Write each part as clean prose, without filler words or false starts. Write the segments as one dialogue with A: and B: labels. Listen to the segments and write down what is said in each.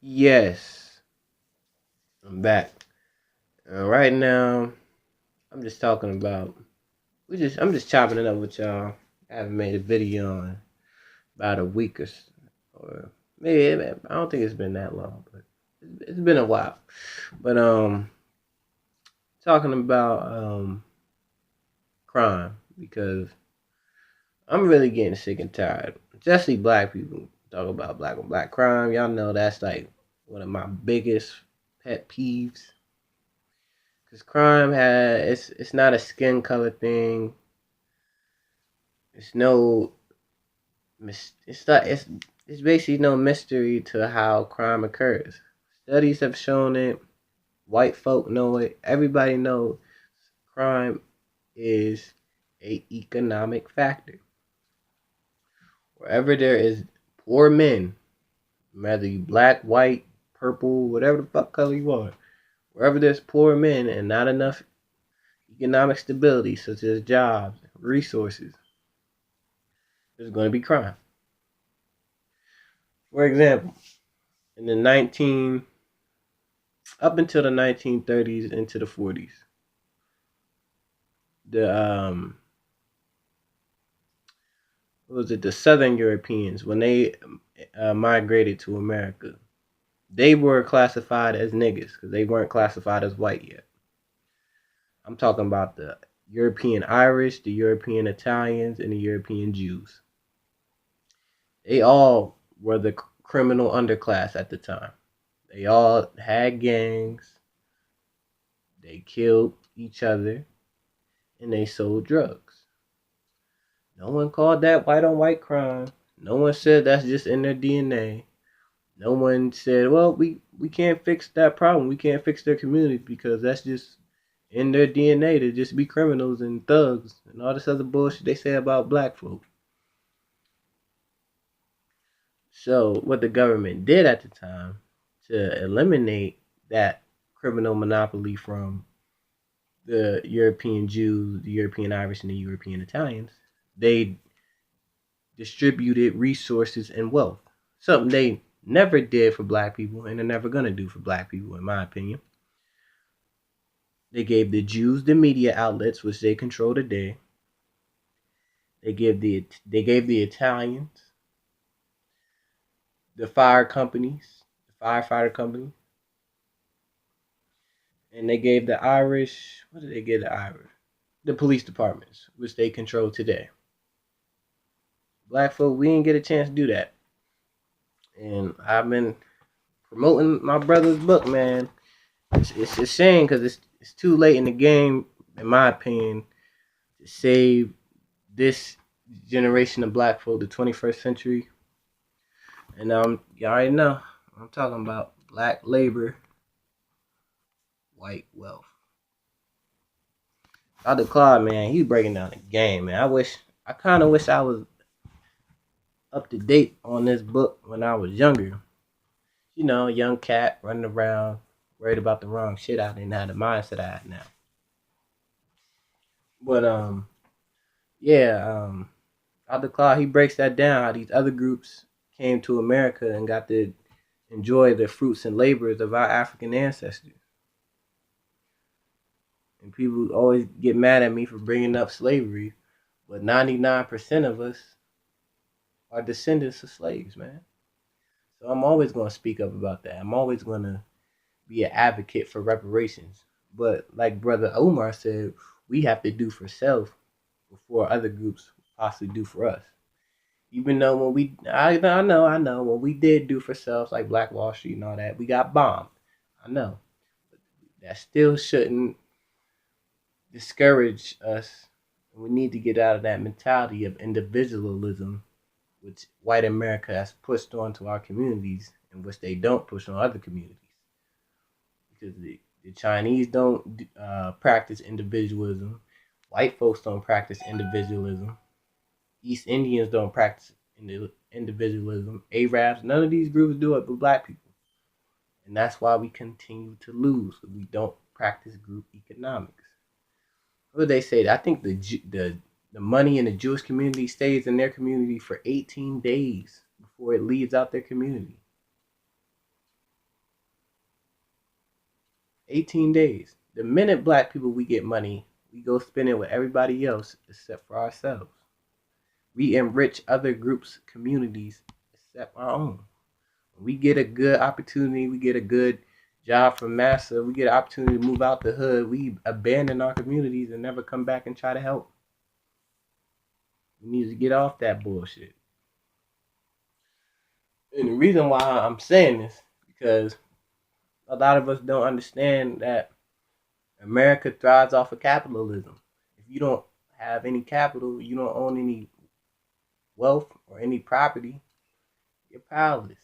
A: Yes, I'm back. Right now, I'm just talking about. I'm just chopping it up with y'all. I haven't made a video in about a week or maybe I don't think it's been that long, but it's been a while. But talking about crime because I'm really getting sick and tired. Especially black people talk about black on black crime. Y'all know that's like one of my biggest pet peeves. Cause crime has it's not a skin color thing. It's no it's not it's basically no mystery to how crime occurs. Studies have shown it. White folk know it. Everybody knows crime is a economic factor. Wherever there is poor men, whether you black, white, purple, whatever the fuck color you are, wherever there's poor men and not enough economic stability, such as jobs, resources, there's going to be crime. For example, in the 19 up until the 1930s into the 40s, the what was it, the Southern Europeans, when they migrated to America, they were classified as niggas because they weren't classified as white yet. I'm talking about the European Irish, the European Italians, and the European Jews. They all were the criminal underclass at the time. They all had gangs, they killed each other, and they sold drugs. No one called that white on white crime. No one said that's just in their DNA. No one said, well, we can't fix that problem. We can't fix their community because that's just in their DNA to just be criminals and thugs and all this other bullshit they say about black folk. So what the government did at the time to eliminate that criminal monopoly from the European Jews, the European Irish, and the European Italians, they distributed resources and wealth. Something they never did for black people and they're never gonna do for black people, in my opinion. They gave the Jews the media outlets which they control today. They gave the Italians the fire companies, the firefighter company, and they gave the Irish what did they give the Irish? The police departments, which they control today. Black folk, we didn't get a chance to do that. And I've been promoting my brother's book, man. It's a shame because it's too late in the game, in my opinion, to save this generation of black folk, the 21st century. And you already know I'm talking about black labor, white wealth. Dr. Claude, man, he's breaking down the game, man. I kind of wish I was up to date on this book when I was younger. You know, young cat running around, worried about the wrong shit. I didn't have the mindset I have now. But yeah, Dr. Claude, he breaks that down how these other groups came to America and got to enjoy the fruits and labors of our African ancestors. And people always get mad at me for bringing up slavery, but 99% of us are descendants of slaves, man. So I'm always going to speak up about that. I'm always going to be an advocate for reparations. But like Brother Omar said, we have to do for self before other groups possibly do for us. Even though I know, when we did do for self, like Black Wall Street and all that, we got bombed. I know. But that still shouldn't discourage us. We need to get out of that mentality of individualism, which white America has pushed onto our communities, and which they don't push on other communities. Because the Chinese don't practice individualism, white folks don't practice individualism, East Indians don't practice individualism, Arabs, none of these groups do it but black people. And that's why we continue to lose. We don't practice group economics. What do they say? I think the money in the Jewish community stays in their community for 18 days before it leaves out their community. 18 days. The minute black people we get money, we go spend it with everybody else except for ourselves. We enrich other groups, communities, except our own. When we get a good opportunity, we get a good job from NASA, we get an opportunity to move out the hood, we abandon our communities and never come back and try to help. We need to get off that bullshit. And the reason why I'm saying this, because a lot of us don't understand that America thrives off of capitalism. If you don't have any capital, you don't own any wealth or any property, you're powerless.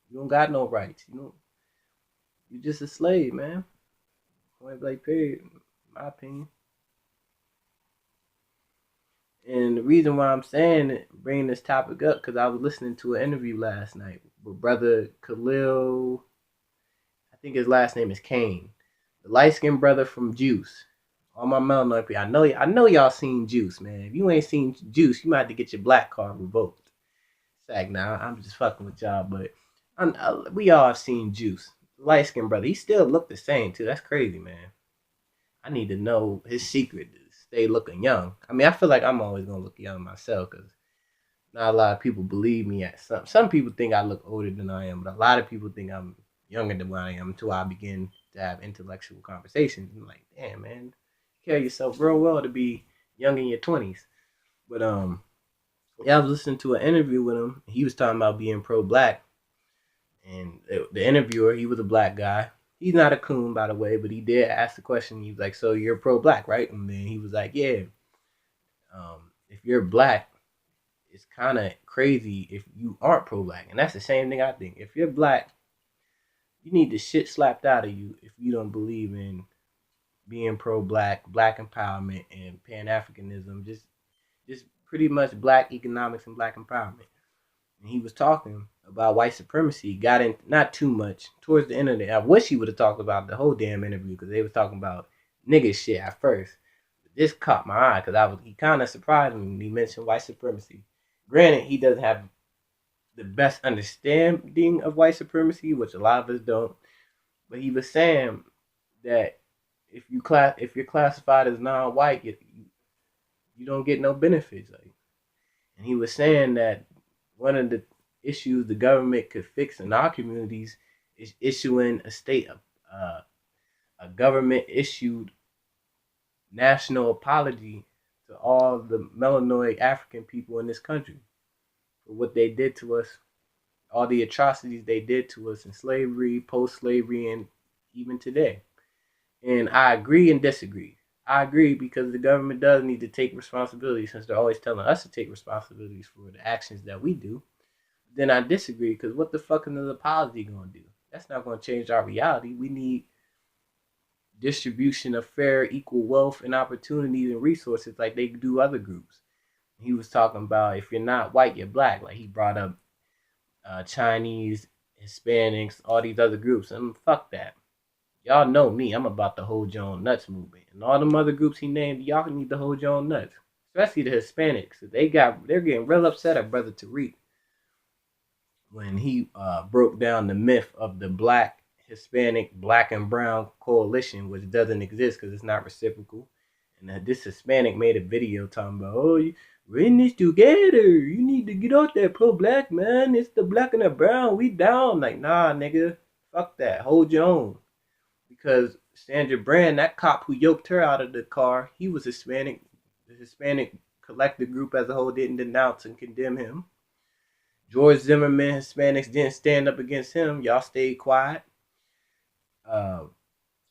A: You don't got no rights. You're just a slave, man. Point blank period, in my opinion. And the reason why I'm saying it, bringing this topic up, because I was listening to an interview last night with brother Khalil. I think his last name is Kane, the light skinned brother from Juice. All my melanated people, I know y'all seen Juice, man. If you ain't seen Juice, you might have to get your black card revoked. Sag, now I'm just fucking with y'all, but we all have seen Juice. Light skinned brother, he still look the same too. That's crazy, man. I need to know his secret to stay looking young. I mean, I feel like I'm always gonna look young myself because not a lot of people believe me. At some people think I look older than I am, but a lot of people think I'm younger than what I am until I begin to have intellectual conversations. I'm like, damn, man, you carry yourself real well to be young in your 20s. But yeah, I was listening to an interview with him. He was talking about being pro-black, and the interviewer, he was a black guy. He's not a coon, by the way, but he did ask the question. He was like, "So you're pro-black, right?" And then he was like, "Yeah. If you're black, it's kind of crazy if you aren't pro-black." And that's the same thing I think. If you're black, you need the shit slapped out of you if you don't believe in being pro-black, black empowerment, and Pan-Africanism. Just pretty much black economics and black empowerment. And he was talking about white supremacy. Got in not too much towards the end of it. I wish he would have talked about the whole damn interview because they was talking about nigga shit at first. But this caught my eye because he kind of surprised me when he mentioned white supremacy. Granted, he doesn't have the best understanding of white supremacy, which a lot of us don't. But he was saying that if you're classified as non-white, you don't get no benefits. And he was saying that one of the issues the government could fix in our communities is issuing a government issued national apology to all the melanoid African people in this country for what they did to us, all the atrocities they did to us in slavery, post-slavery, and even today. And I agree and disagree. I agree because the government does need to take responsibility since they're always telling us to take responsibilities for the actions that we do. Then I disagree because what the fuck is an apology going to do? That's not going to change our reality. We need distribution of fair, equal wealth and opportunities and resources like they do other groups. He was talking about if you're not white, you're black. Like he brought up Chinese, Hispanics, all these other groups. And fuck that. Y'all know me. I'm about the hold your own nuts movement. And all them other groups he named, y'all need to hold your own nuts. Especially the Hispanics. They're getting real upset at Brother Tariq when he broke down the myth of the black, Hispanic, black and brown coalition, which doesn't exist because it's not reciprocal. And this Hispanic made a video talking about, oh, we're in this together. You need to get out there pro-black, man. It's the black and the brown. We down. Like, nah, nigga. Fuck that. Hold your own. Because Sandra Brand, that cop who yoked her out of the car, he was Hispanic. The Hispanic collective group as a whole didn't denounce and condemn him. George Zimmerman, Hispanics didn't stand up against him. Y'all stayed quiet.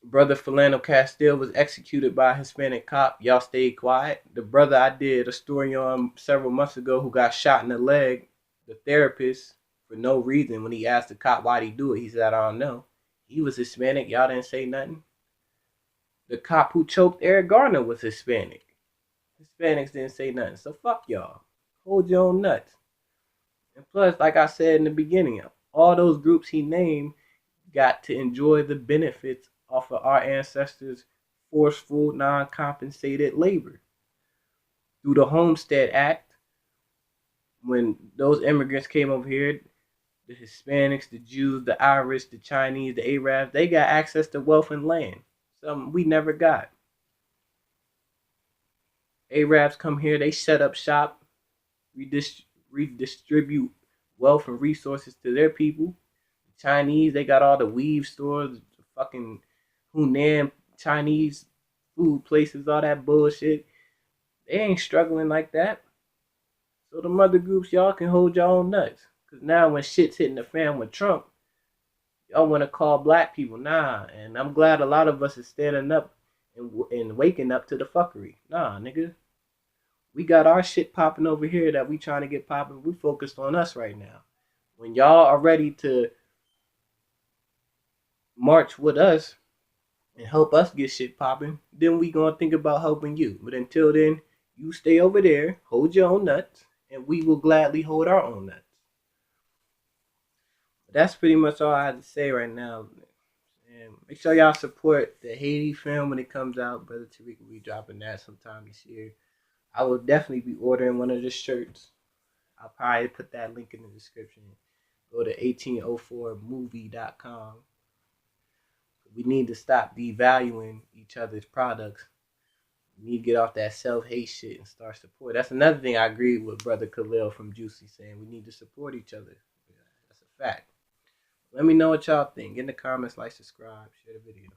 A: Brother Philando Castile was executed by a Hispanic cop. Y'all stayed quiet. The brother I did a story on several months ago who got shot in the leg, the therapist, for no reason, when he asked the cop why'd he do it, he said, I don't know. He was Hispanic. Y'all didn't say nothing. The cop who choked Eric Garner was Hispanic. Hispanics didn't say nothing. So fuck y'all. Hold your own nuts. And plus, like I said in the beginning, all those groups he named got to enjoy the benefits off of our ancestors' forceful, non-compensated labor. Through the Homestead Act, when those immigrants came over here, The Hispanics, the Jews, the Irish, the Chinese, the Arabs, they got access to wealth and land. Something we never got. Arabs come here, they set up shop, redistribute wealth and resources to their people. The Chinese, they got all the weave stores, the fucking Hunan Chinese food places, all that bullshit. They ain't struggling like that. So the mother groups, y'all can hold your own nuts. Cause now when shit's hitting the fan with Trump, y'all want to call black people. Nah, and I'm glad a lot of us is standing up and waking up to the fuckery. Nah, nigga. We got our shit popping over here that we trying to get popping. We focused on us right now. When y'all are ready to march with us and help us get shit popping, then we gonna think about helping you. But until then, you stay over there, hold your own nuts, and we will gladly hold our own nuts. But that's pretty much all I have to say right now. And make sure y'all support the Haiti film when it comes out. Brother Tariq will be dropping that sometime this year. I will definitely be ordering one of the shirts. I'll probably put that link in the description. Go to 1804movie.com. We need to stop devaluing each other's products. We need to get off that self-hate shit and start support. That's another thing I agree with Brother Khalil from Juicy saying. We need to support each other. That's a fact. Let me know what y'all think. Get in the comments, like, subscribe, share the video.